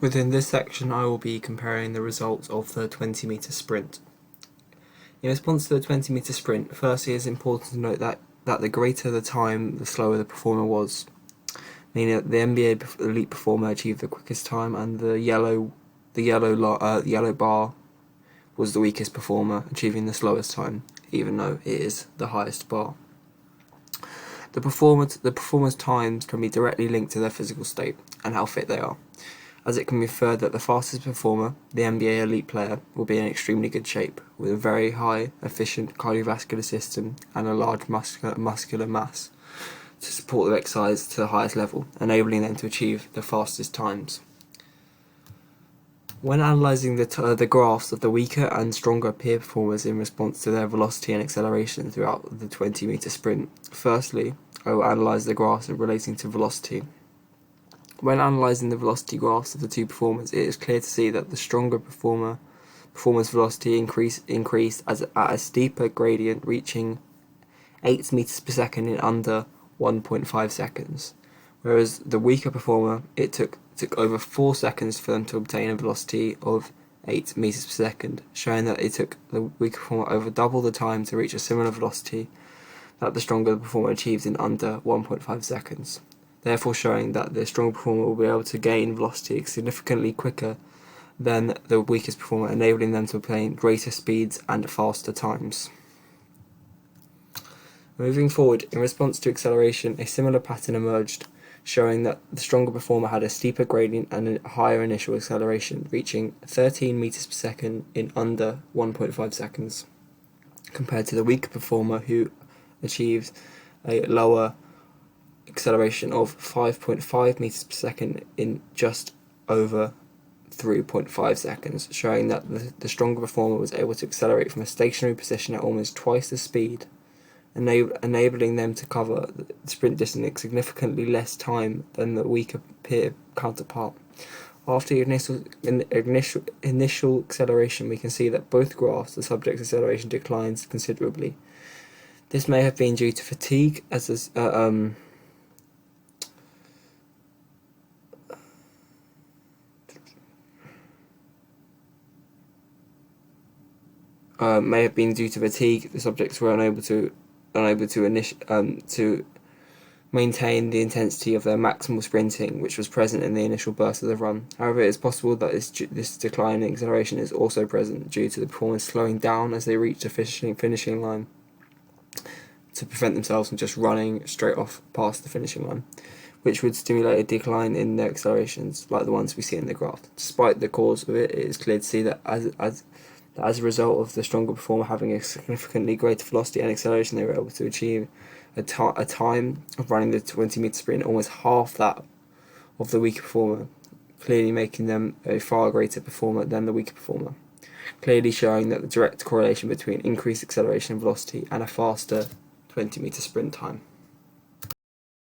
Within this section, I will be comparing the results of the 20-metre sprint. In response to the 20-metre sprint, firstly it is important to note that the greater the time, the slower the performer was, meaning that the NBA elite performer achieved the quickest time, and the yellow bar was the weakest performer, achieving the slowest time, even though it is the highest bar. The performer's times can be directly linked to their physical state and how fit they are, as it can be inferred that the fastest performer, the NBA elite player, will be in extremely good shape, with a very high, efficient cardiovascular system and a large muscular mass to support their exercise to the highest level, enabling them to achieve the fastest times. When analysing the graphs of the weaker and stronger peer performers in response to their velocity and acceleration throughout the 20-metre sprint, firstly, I will analyse the graphs relating to velocity. When analysing the velocity graphs of the two performers, it is clear to see that the stronger performer's velocity increased at a steeper gradient, reaching 8 meters per second in under 1.5 seconds, whereas the weaker performer, it took over 4 seconds for them to obtain a velocity of 8 meters per second, showing that it took the weaker performer over double the time to reach a similar velocity that the stronger performer achieved in under 1.5 seconds, therefore showing that the stronger performer will be able to gain velocity significantly quicker than the weakest performer, enabling them to obtain greater speeds and faster times. Moving forward, in response to acceleration, a similar pattern emerged, showing that the stronger performer had a steeper gradient and a higher initial acceleration, reaching 13 meters per second in under 1.5 seconds, compared to the weaker performer who achieved a lower acceleration of 5.5 meters per second in just over 3.5 seconds, showing that the stronger performer was able to accelerate from a stationary position at almost twice the speed, enabling them to cover the sprint distance in significantly less time than the weaker peer counterpart. After the initial acceleration, we can see that both graphs, the subject's acceleration declines considerably. This may have been due to fatigue, the subjects were unable to maintain the intensity of their maximal sprinting, which was present in the initial burst of the run. However, it is possible that this decline in acceleration is also present due to the performers slowing down as they reach the finishing line to prevent themselves from just running straight off past the finishing line, which would stimulate a decline in their accelerations like the ones we see in the graph. Despite the cause of it, it is clear to see that as a result of the stronger performer having a significantly greater velocity and acceleration, they were able to achieve a time of running the 20-metre sprint almost half that of the weaker performer, clearly making them a far greater performer than the weaker performer, clearly showing that the direct correlation between increased acceleration and velocity and a faster 20-metre sprint time.